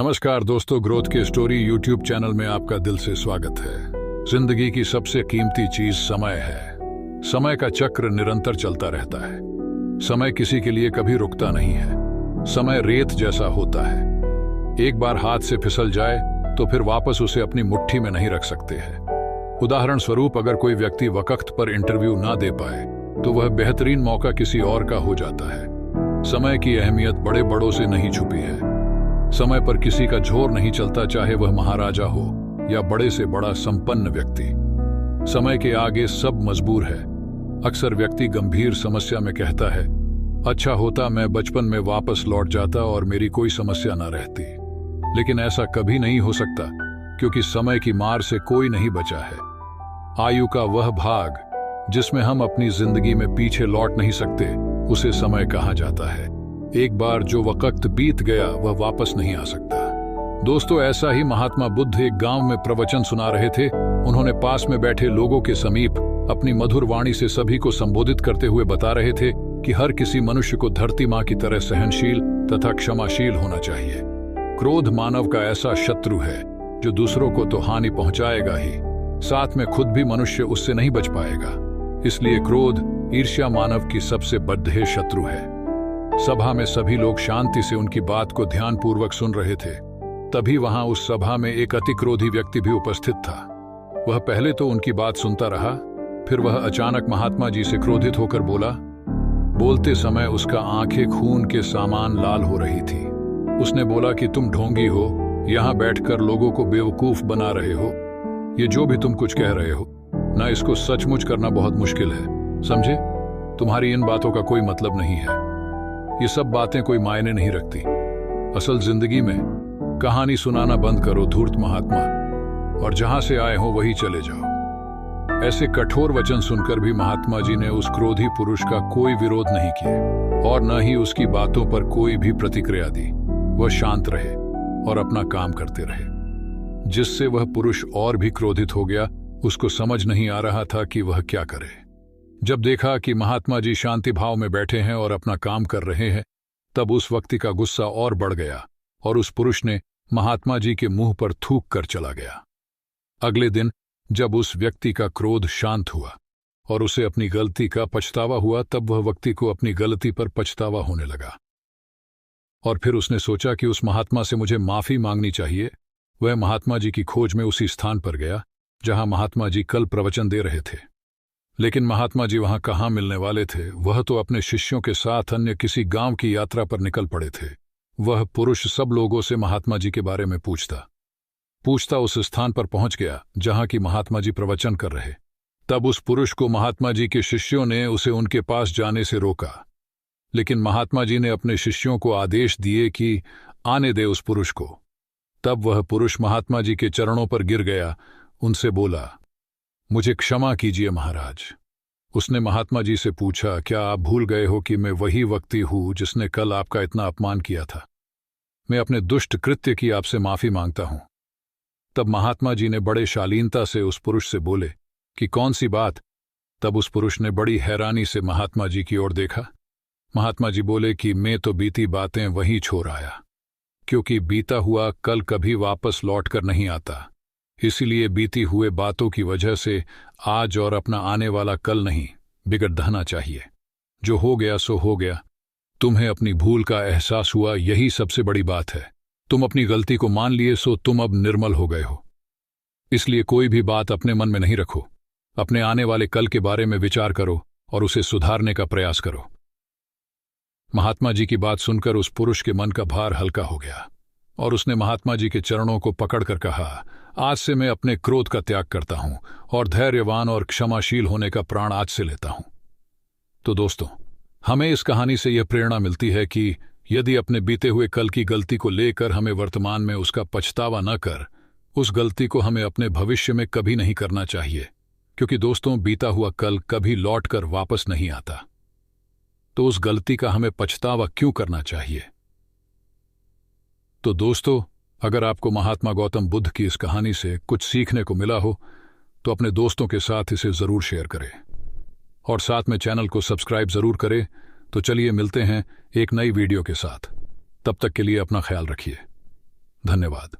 नमस्कार दोस्तों, ग्रोथ के स्टोरी यूट्यूब चैनल में आपका दिल से स्वागत है। जिंदगी की सबसे कीमती चीज समय है। समय का चक्र निरंतर चलता रहता है। समय किसी के लिए कभी रुकता नहीं है। समय रेत जैसा होता है, एक बार हाथ से फिसल जाए तो फिर वापस उसे अपनी मुट्ठी में नहीं रख सकते हैं। उदाहरण स्वरूप, अगर कोई व्यक्ति वक्त पर इंटरव्यू ना दे पाए तो वह बेहतरीन मौका किसी और का हो जाता है। समय की अहमियत बड़े बड़ों से नहीं छुपी है। समय पर किसी का जोर नहीं चलता, चाहे वह महाराजा हो या बड़े से बड़ा संपन्न व्यक्ति। समय के आगे सब मजबूर है। अक्सर व्यक्ति गंभीर समस्या में कहता है, अच्छा होता मैं बचपन में वापस लौट जाता और मेरी कोई समस्या ना रहती। लेकिन ऐसा कभी नहीं हो सकता, क्योंकि समय की मार से कोई नहीं बचा है। आयु का वह भाग जिसमें हम अपनी जिंदगी में पीछे लौट नहीं सकते, उसे समय कहा जाता है। एक बार जो वक्त बीत गया वह वापस नहीं आ सकता। दोस्तों, ऐसा ही महात्मा बुद्ध एक गांव में प्रवचन सुना रहे थे। उन्होंने पास में बैठे लोगों के समीप अपनी मधुर वाणी से सभी को संबोधित करते हुए बता रहे थे कि हर किसी मनुष्य को धरती मां की तरह सहनशील तथा क्षमाशील होना चाहिए। क्रोध मानव का ऐसा शत्रु है जो दूसरों को तो हानि पहुंचाएगा ही, साथ में खुद भी मनुष्य उससे नहीं बच पाएगा। इसलिए क्रोध, ईर्ष्या मानव की सबसे बद्ध शत्रु है। सभा में सभी लोग शांति से उनकी बात को ध्यानपूर्वक सुन रहे थे। तभी वहां उस सभा में एक अति क्रोधी व्यक्ति भी उपस्थित था। वह पहले तो उनकी बात सुनता रहा, फिर वह अचानक महात्मा जी से क्रोधित होकर बोला। बोलते समय उसका आंखें खून के समान लाल हो रही थी। उसने बोला कि तुम ढोंगी हो, यहां बैठकर लोगों को बेवकूफ बना रहे हो। ये जो भी तुम कुछ कह रहे हो ना, इसको सचमुच करना बहुत मुश्किल है, समझे? तुम्हारी इन बातों का कोई मतलब नहीं है। ये सब बातें कोई मायने नहीं रखती। असल जिंदगी में कहानी सुनाना बंद करो धूर्त महात्मा, और जहां से आए हो वही चले जाओ। ऐसे कठोर वचन सुनकर भी महात्मा जी ने उस क्रोधी पुरुष का कोई विरोध नहीं किया और न ही उसकी बातों पर कोई भी प्रतिक्रिया दी। वह शांत रहे और अपना काम करते रहे। जिससे वह पुरुष और भी क्रोधित हो गया। उसको समझ नहीं आ रहा था कि वह क्या करे। जब देखा कि महात्मा जी शांति भाव में बैठे हैं और अपना काम कर रहे हैं, तब उस व्यक्ति का गुस्सा और बढ़ गया और उस पुरुष ने महात्मा जी के मुंह पर थूक कर चला गया। अगले दिन जब उस व्यक्ति का क्रोध शांत हुआ और उसे अपनी गलती का पछतावा हुआ, तब वह व्यक्ति को अपनी गलती पर पछतावा होने लगा। और फिर उसने सोचा कि उस महात्मा से मुझे माफी मांगनी चाहिए। वह महात्मा जी की खोज में उसी स्थान पर गया जहां महात्मा जी कल प्रवचन दे रहे थे। लेकिन महात्मा जी वहां कहाँ मिलने वाले थे? वह तो अपने शिष्यों के साथ अन्य किसी गांव की यात्रा पर निकल पड़े थे। वह पुरुष सब लोगों से महात्मा जी के बारे में पूछता उस स्थान पर पहुंच गया जहां की महात्मा जी प्रवचन कर रहे। तब उस पुरुष को महात्मा जी के शिष्यों ने उसे उनके पास जाने से रोका। लेकिन महात्मा जी ने अपने शिष्यों को आदेश दिए कि आने दे उस पुरुष को। तब वह पुरुष महात्मा जी के चरणों पर गिर गया। उनसे बोला, मुझे क्षमा कीजिए महाराज। उसने महात्मा जी से पूछा, क्या आप भूल गए हो कि मैं वही व्यक्ति हूं जिसने कल आपका इतना अपमान किया था? मैं अपने दुष्ट कृत्य की आपसे माफी मांगता हूं। तब महात्मा जी ने बड़े शालीनता से उस पुरुष से बोले कि कौन सी बात? तब उस पुरुष ने बड़ी हैरानी से महात्मा जी की ओर देखा। महात्मा जी बोले कि मैं तो बीती बातें वहीं छोड़ आया, क्योंकि बीता हुआ कल कभी वापस लौट कर नहीं आता। इसीलिए बीती हुए बातों की वजह से आज और अपना आने वाला कल नहीं बिगड़ना चाहिए। जो हो गया सो हो गया। तुम्हें अपनी भूल का एहसास हुआ, यही सबसे बड़ी बात है। तुम अपनी गलती को मान लिए, सो तुम अब निर्मल हो गए हो। इसलिए कोई भी बात अपने मन में नहीं रखो। अपने आने वाले कल के बारे में विचार करो और उसे सुधारने का प्रयास करो। महात्मा जी की बात सुनकर उस पुरुष के मन का भार हल्का हो गया और उसने महात्मा जी के चरणों को पकड़कर कहा, आज से मैं अपने क्रोध का त्याग करता हूं और धैर्यवान और क्षमाशील होने का प्राण आज से लेता हूं। तो दोस्तों, हमें इस कहानी से यह प्रेरणा मिलती है कि यदि अपने बीते हुए कल की गलती को लेकर हमें वर्तमान में उसका पछतावा न कर, उस गलती को हमें अपने भविष्य में कभी नहीं करना चाहिए। क्योंकि दोस्तों, बीता हुआ कल कभी लौट कर वापस नहीं आता। तो उस गलती का हमें पछतावा क्यों करना चाहिए? तो दोस्तों, अगर आपको महात्मा गौतम बुद्ध की इस कहानी से कुछ सीखने को मिला हो तो अपने दोस्तों के साथ इसे जरूर शेयर करें और साथ में चैनल को सब्सक्राइब जरूर करें। तो चलिए मिलते हैं एक नई वीडियो के साथ। तब तक के लिए अपना ख्याल रखिए। धन्यवाद।